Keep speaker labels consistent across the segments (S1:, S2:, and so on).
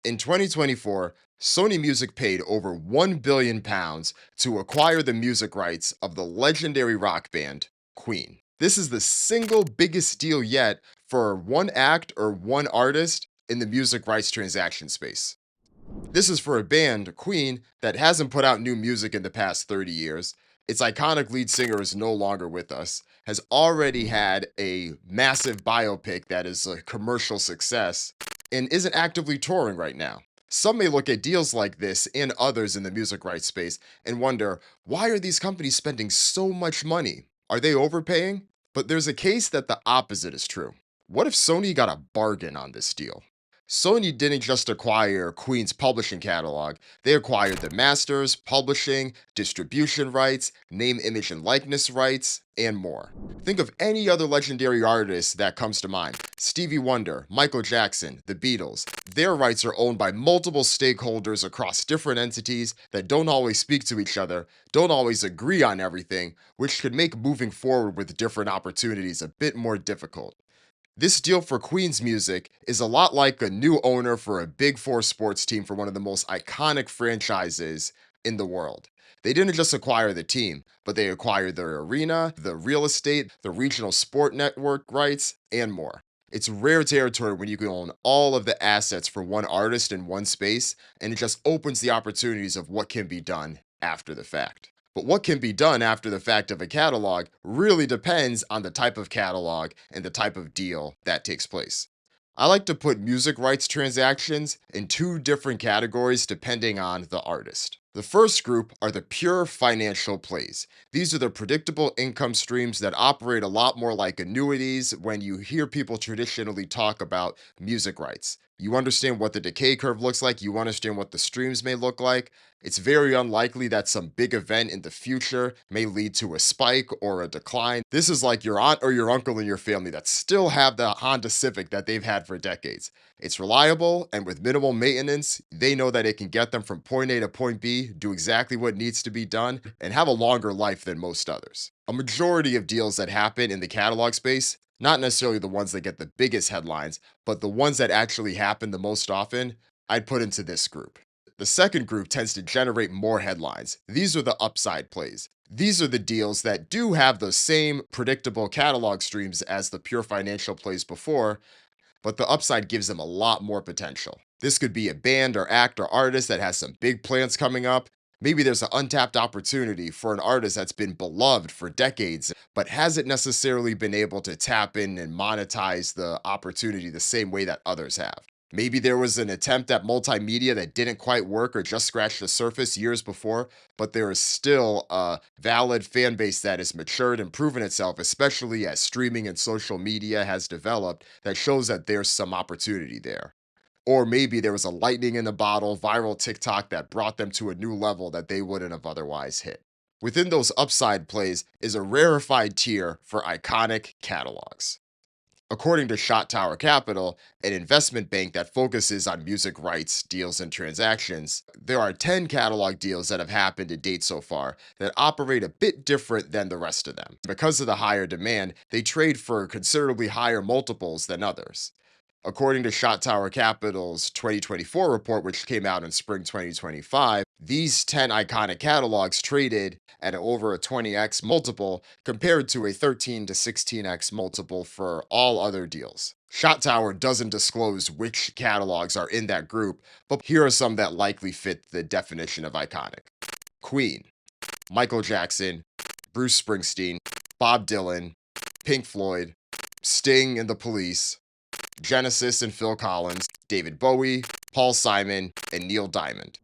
S1: In 2024, Sony Music paid over £1 billion to acquire the music rights of the legendary rock band Queen. This is the single biggest deal yet for one act or one artist in the music rights transaction space. This is for a band, Queen, that hasn't put out new music in the past 30 years. Its iconic lead singer is no longer with us, has already had a massive biopic that is a commercial success, and isn't actively touring right now. Some may look at deals like this and others in the music rights space and wonder, why are these companies spending so much money? Are they overpaying? But there's a case that the opposite is true. What if Sony got a bargain on this deal? Sony didn't just acquire Queen's publishing catalog, they acquired the masters, publishing, distribution rights, name, image, and likeness rights, and more. Think of any other legendary artist that comes to mind. Stevie Wonder, Michael Jackson, the Beatles. Their rights are owned by multiple stakeholders across different entities that don't always speak to each other, don't always agree on everything, which could make moving forward with different opportunities a bit more difficult. This deal for Queen's music is a lot like a new owner for a Big Four sports team for one of the most iconic franchises in the world. They didn't just acquire the team, but they acquired their arena, the real estate, the regional sport network rights, and more. It's rare territory when you can own all of the assets for one artist in one space, and it just opens the opportunities of what can be done after the fact. But what can be done after the fact of a catalog really depends on the type of catalog and the type of deal that takes place. I like to put music rights transactions in two different categories depending on the artist. The first group are the pure financial plays. These are the predictable income streams that operate a lot more like annuities when you hear people traditionally talk about music rights. You understand what the decay curve looks like, you understand what the streams may look like. It's very unlikely that some big event in the future may lead to a spike or a decline. This is like your aunt or your uncle in your family that still have the Honda Civic that they've had for decades. It's reliable, and with minimal maintenance, they know that it can get them from point A to point B, do exactly what needs to be done, and have a longer life than most others. A majority of deals that happen in the catalog space, not necessarily the ones that get the biggest headlines, but the ones that actually happen the most often, I'd put into this group. The second group tends to generate more headlines. These are the upside plays. These are the deals that do have the same predictable catalog streams as the pure financial plays before, but the upside gives them a lot more potential. This could be a band or act or artist that has some big plans coming up. Maybe there's an untapped opportunity for an artist that's been beloved for decades, but hasn't necessarily been able to tap in and monetize the opportunity the same way that others have. Maybe there was an attempt at multimedia that didn't quite work or just scratched the surface years before, but there is still a valid fan base that has matured and proven itself, especially as streaming and social media has developed, that shows that there's some opportunity there. Or maybe there was a lightning in the bottle viral TikTok that brought them to a new level that they wouldn't have otherwise hit. Within those upside plays is a rarefied tier for iconic catalogs. According to Shot Tower Capital, an investment bank that focuses on music rights deals and transactions, there are 10 catalog deals that have happened to date so far that operate a bit different than the rest of them. Because of the higher demand, they trade for considerably higher multiples than others. According to Shot Tower Capital's 2024 report, which came out in spring 2025, these 10 iconic catalogs traded at over a 20x multiple compared to a 13 to 16x multiple for all other deals. Shot Tower doesn't disclose which catalogs are in that group, but here are some that likely fit the definition of iconic: Queen, Michael Jackson, Bruce Springsteen, Bob Dylan, Pink Floyd, Sting and the Police, Genesis and Phil Collins, David Bowie, Paul Simon, and Neil Diamond.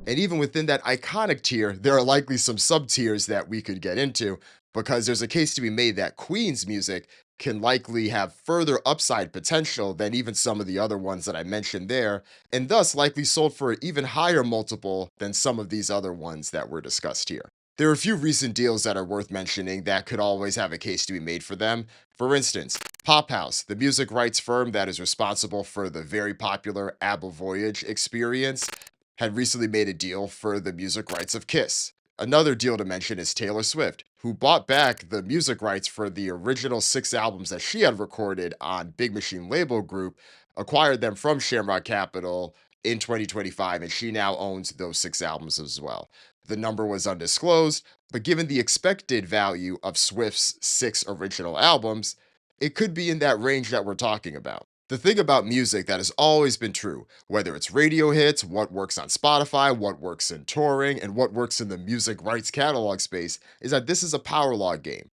S1: And even within that iconic tier, there are likely some sub tiers that we could get into, because there's a case to be made that Queen's music can likely have further upside potential than even some of the other ones that I mentioned there, and thus likely sold for an even higher multiple than some of these other ones that were discussed here. There are a few recent deals that are worth mentioning that could always have a case to be made for them. For instance, Pop House, the music rights firm that is responsible for the very popular ABBA Voyage experience, had recently made a deal for the music rights of Kiss. Another deal to mention is Taylor Swift, who bought back the music rights for the original 6 albums that she had recorded on Big Machine Label Group, acquired them from Shamrock Capital, in 2025, and she now owns those 6 albums as well. The number was undisclosed, but given the expected value of Swift's 6 original albums, it could be in that range that we're talking about. The thing about music that has always been true, whether it's radio hits, what works on Spotify, what works in touring, and what works in the music rights catalog space, is that this is a power law game.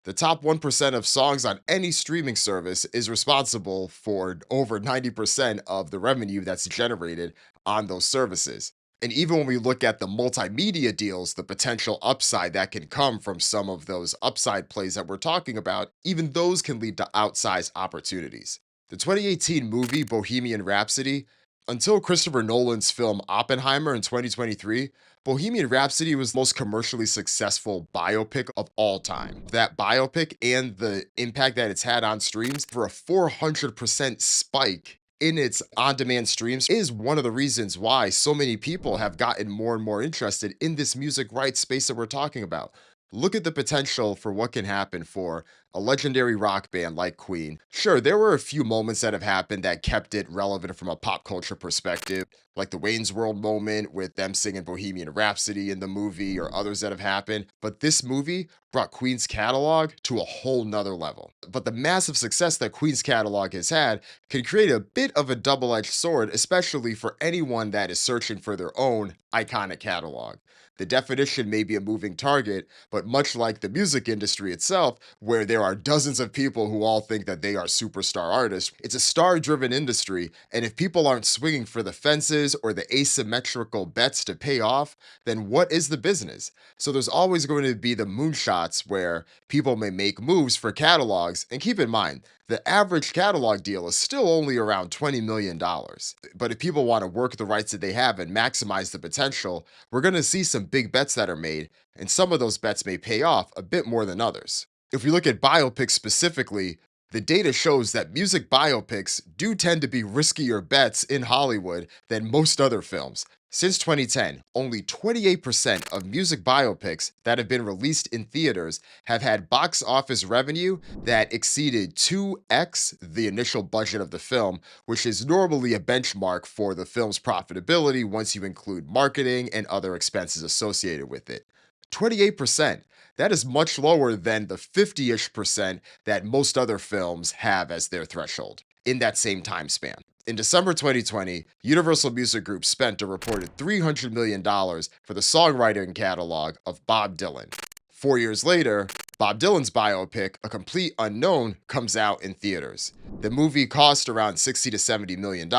S1: The top 1% of songs on any streaming service is responsible for over 90% of the revenue that's generated on those services. And even when we look at the multimedia deals, the potential upside that can come from some of those upside plays that we're talking about, even those can lead to outsized opportunities. The 2018 movie Bohemian Rhapsody, until Christopher Nolan's film Oppenheimer in 2023, Bohemian Rhapsody was the most commercially successful biopic of all time. That biopic and the impact that it's had on streams for a 400% spike in its on-demand streams is one of the reasons why so many people have gotten more and more interested in this music rights space that we're talking about. Look at the potential for what can happen for a legendary rock band like Queen. Sure, there were a few moments that have happened that kept it relevant from a pop culture perspective, like the Wayne's World moment with them singing Bohemian Rhapsody in the movie, or others that have happened. But this movie brought Queen's catalog to a whole nother level. But the massive success that Queen's catalog has had can create a bit of a double-edged sword, especially for anyone that is searching for their own iconic catalog. The definition may be a moving target, but much like the music industry itself, where there are dozens of people who all think that they are superstar artists, it's a star-driven industry, and if people aren't swinging for the fences or the asymmetrical bets to pay off, then what is the business? So there's always going to be the moonshots where people may make moves for catalogs, and keep in mind, the average catalog deal is still only around $20 million. But if people want to work the rights that they have and maximize the potential, we're going to see some big bets that are made, and some of those bets may pay off a bit more than others. If we look at biopics specifically, the data shows that music biopics do tend to be riskier bets in Hollywood than most other films. Since 2010, only 28% of music biopics that have been released in theaters have had box office revenue that exceeded 2x the initial budget of the film, which is normally a benchmark for the film's profitability once you include marketing and other expenses associated with it. 28%. That is much lower than the 50-ish percent that most other films have as their threshold in that same time span. In December 2020, Universal Music Group spent a reported $300 million for the songwriting catalog of Bob Dylan. 4 years later, Bob Dylan's biopic, A Complete Unknown, comes out in theaters. The movie cost around $60 to $70 million. It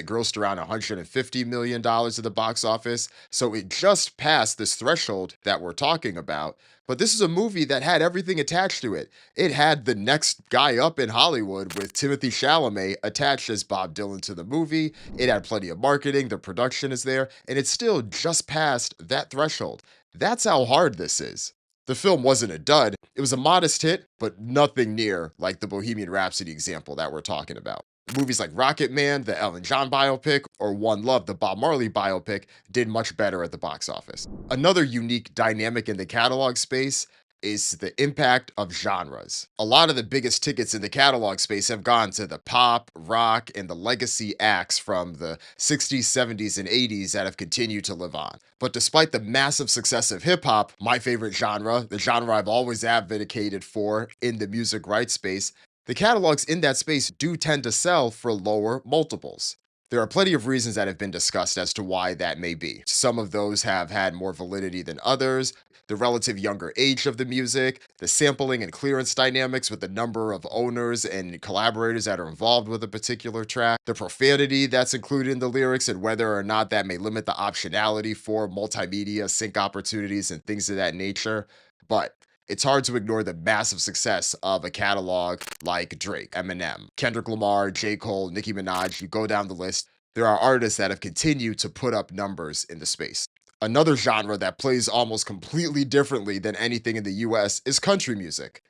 S1: grossed around $150 million at the box office, so it just passed this threshold that we're talking about. But this is a movie that had everything attached to it. It had the next guy up in Hollywood with Timothée Chalamet attached as Bob Dylan to the movie. It had plenty of marketing, the production is there, and it still just passed that threshold. That's how hard this is. The film wasn't a dud. It was a modest hit, but nothing near like the Bohemian Rhapsody example that we're talking about. Movies like Rocket Man, the Elton John biopic, or One Love, the Bob Marley biopic, did much better at the box office. Another unique dynamic in the catalog space is the impact of genres. A lot of the biggest tickets in the catalog space have gone to the pop, rock, and the legacy acts from the 60s, 70s, and 80s that have continued to live on. But despite the massive success of hip hop, my favorite genre, the genre I've always advocated for in the music rights space, the catalogs in that space do tend to sell for lower multiples. There are plenty of reasons that have been discussed as to why that may be. Some of those have had more validity than others. The relative younger age of the music, the sampling and clearance dynamics with the number of owners and collaborators that are involved with a particular track, the profanity that's included in the lyrics, and whether or not that may limit the optionality for multimedia sync opportunities and things of that nature. But it's hard to ignore the massive success of a catalog like Drake, Eminem, Kendrick Lamar, J. Cole, Nicki Minaj. You go down the list. There are artists that have continued to put up numbers in the space. Another genre that plays almost completely differently than anything in the US is country music.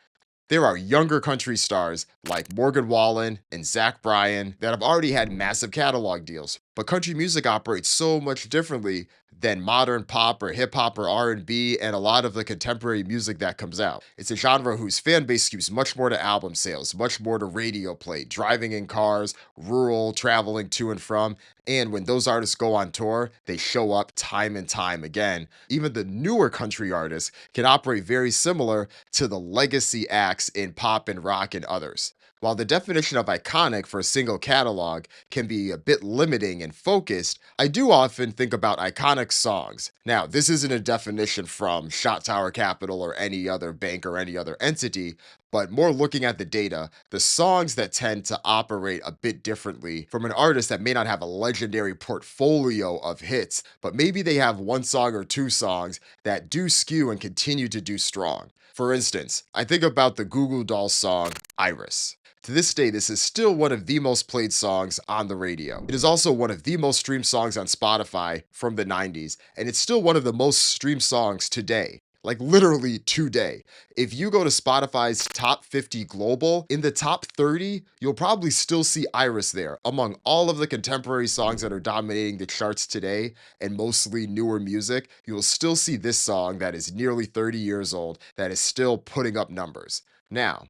S1: There are younger country stars like Morgan Wallen and Zach Bryan that have already had massive catalog deals. But country music operates so much differently than modern pop or hip hop or R&B and a lot of the contemporary music that comes out. It's a genre whose fan base skews much more to album sales, much more to radio play, driving in cars, rural, traveling to and from, and when those artists go on tour, they show up time and time again. Even the newer country artists can operate very similar to the legacy acts in pop and rock and others. While the definition of iconic for a single catalog can be a bit limiting and focused, I do often think about iconic songs. Now, this isn't a definition from Shot Tower Capital or any other bank or any other entity, but more looking at the data, the songs that tend to operate a bit differently from an artist that may not have a legendary portfolio of hits, but maybe they have one song or two songs that do skew and continue to do strong. For instance, I think about the Goo Goo Dolls song Iris. To this day, this is still one of the most played songs on the radio. It is also one of the most streamed songs on Spotify from the 90s, and it's still one of the most streamed songs today. Like literally today. If you go to Spotify's top 50 global, in the top 30, you'll probably still see Iris there. Among all of the contemporary songs that are dominating the charts today, and mostly newer music, you will still see this song that is nearly 30 years old that is still putting up numbers. Now,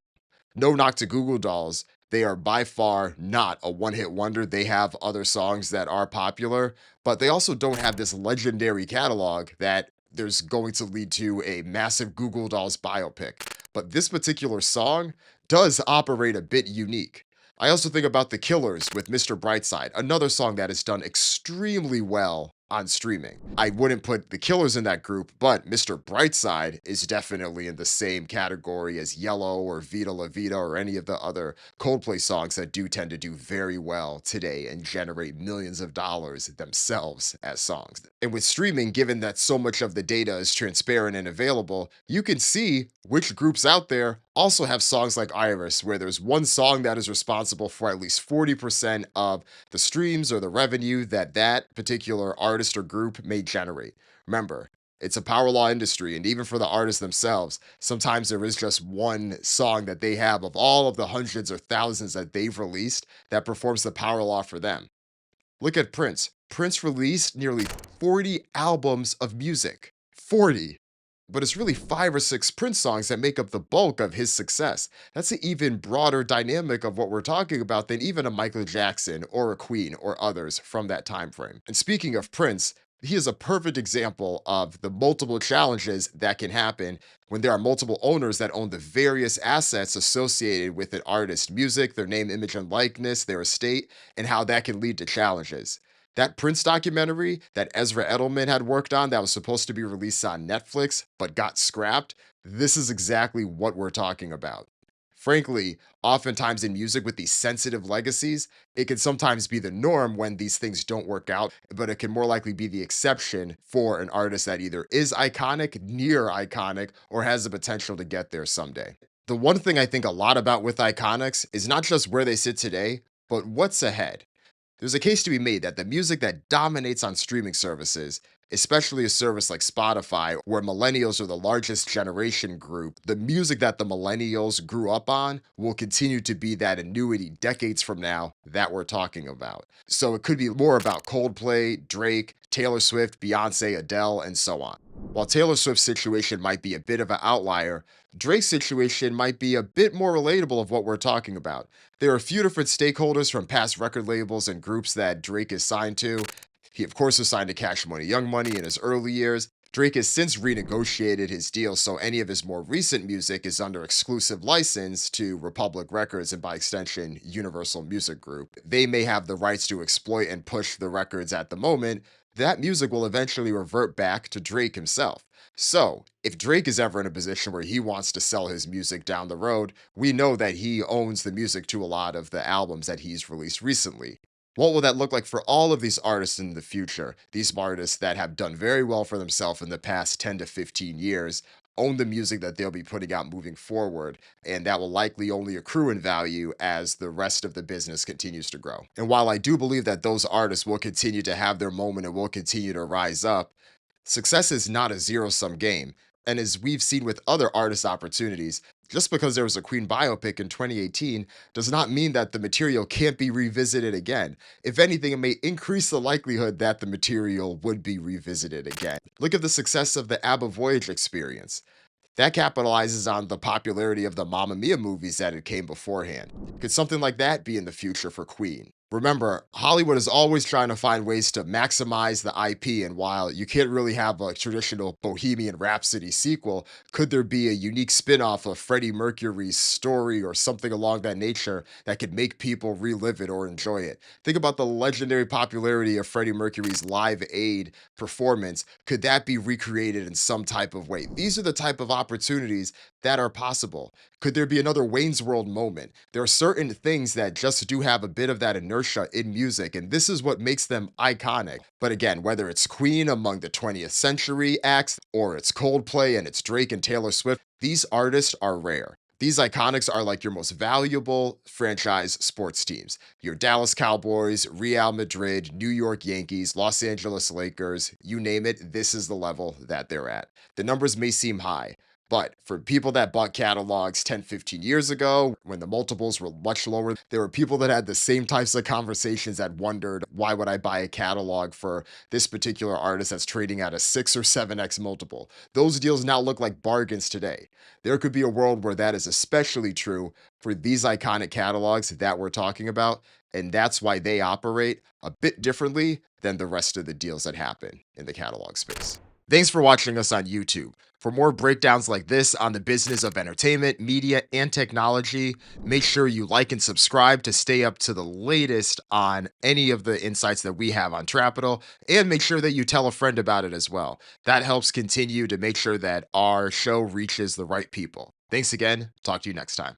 S1: no knock to Google Dolls. They are by far not a one hit wonder. They have other songs that are popular, but they also don't have this legendary catalog that there's going to lead to a massive Google Dolls biopic. But this particular song does operate a bit unique. I also think about The Killers with Mr. Brightside, another song that has done extremely well on streaming. I wouldn't put The Killers in that group, but Mr. Brightside is definitely in the same category as Yellow or Vita La Vida or any of the other Coldplay songs that do tend to do very well today and generate millions of dollars themselves as songs. And with streaming, given that so much of the data is transparent and available, you can see which groups out there also have songs like Iris, where there's one song that is responsible for at least 40% of the streams or the revenue that that particular artist or group may generate. Remember, it's a power law industry, and even for the artists themselves, sometimes there is just one song that they have of all of the hundreds or thousands that they've released that performs the power law for them. Look at Prince. Prince released nearly 40 albums of music. 40. But it's really 5 or 6 Prince songs that make up the bulk of his success. That's an even broader dynamic of what we're talking about than even a Michael Jackson or a Queen or others from that time frame. And speaking of Prince, he is a perfect example of the multiple challenges that can happen when there are multiple owners that own the various assets associated with an artist's music, their name, image, and likeness, their estate, and how that can lead to challenges. That Prince documentary that Ezra Edelman had worked on that was supposed to be released on Netflix but got scrapped, this is exactly what we're talking about. Frankly, oftentimes in music with these sensitive legacies, it can sometimes be the norm when these things don't work out, but it can more likely be the exception for an artist that either is iconic, near iconic, or has the potential to get there someday. The one thing I think a lot about with iconics is not just where they sit today, but what's ahead. There's a case to be made that the music that dominates on streaming services, especially a service like Spotify, where millennials are the largest generation group, the music that the millennials grew up on will continue to be that annuity decades from now that we're talking about. So it could be more about Coldplay, Drake, Taylor Swift, Beyoncé, Adele, and so on. While Taylor Swift's situation might be a bit of an outlier, Drake's situation might be a bit more relatable of what we're talking about. There are a few different stakeholders from past record labels and groups that Drake is signed to. He, of course, was signed to Cash Money, Young Money in his early years. Drake has since renegotiated his deal, so any of his more recent music is under exclusive license to Republic Records and, by extension, Universal Music Group. They may have the rights to exploit and push the records at the moment. That music will eventually revert back to Drake himself. So, if Drake is ever in a position where he wants to sell his music down the road, we know that he owns the music to a lot of the albums that he's released recently. What will that look like for all of these artists in the future? These artists that have done very well for themselves in the past 10 to 15 years own the music that they'll be putting out moving forward, and that will likely only accrue in value as the rest of the business continues to grow. And while I do believe that those artists will continue to have their moment and will continue to rise up, success is not a zero-sum game. And as we've seen with other artist opportunities, Just because there was a Queen biopic in 2018 does not mean that the material can't be revisited again. If anything, it may increase the likelihood that the material would be revisited again. Look at the success of the ABBA Voyage experience. That capitalizes on the popularity of the Mamma Mia movies that had came beforehand. Could something like that be in the future for Queen? Remember, Hollywood is always trying to find ways to maximize the IP, and while you can't really have a traditional Bohemian Rhapsody sequel, could there be a unique spin off of Freddie Mercury's story or something along that nature that could make people relive it or enjoy it? Think about the legendary popularity of Freddie Mercury's Live Aid performance. Could that be recreated in some type of way? These are the type of opportunities that are possible. Could there be another Wayne's World moment? There are certain things that just do have a bit of that inertia in music, and this is what makes them iconic. But again, whether it's Queen among the 20th century acts, or it's Coldplay and it's Drake and Taylor Swift, these artists are rare. These iconics are like your most valuable franchise sports teams. Your Dallas Cowboys, Real Madrid, New York Yankees, Los Angeles Lakers, you name it, this is the level that they're at. The numbers may seem high, but for people that bought catalogs 10, 15 years ago, when the multiples were much lower, there were people that had the same types of conversations that wondered, why would I buy a catalog for this particular artist that's trading at a 6 or 7x multiple? Those deals now look like bargains today. There could be a world where that is especially true for these iconic catalogs that we're talking about. And that's why they operate a bit differently than the rest of the deals that happen in the catalog space. Thanks for watching us on YouTube. For more breakdowns like this on the business of entertainment, media, and technology, make sure you like and subscribe to stay up to the latest on any of the insights that we have on Trapital, and make sure that you tell a friend about it as well. That helps continue to make sure that our show reaches the right people. Thanks again. Talk to you next time.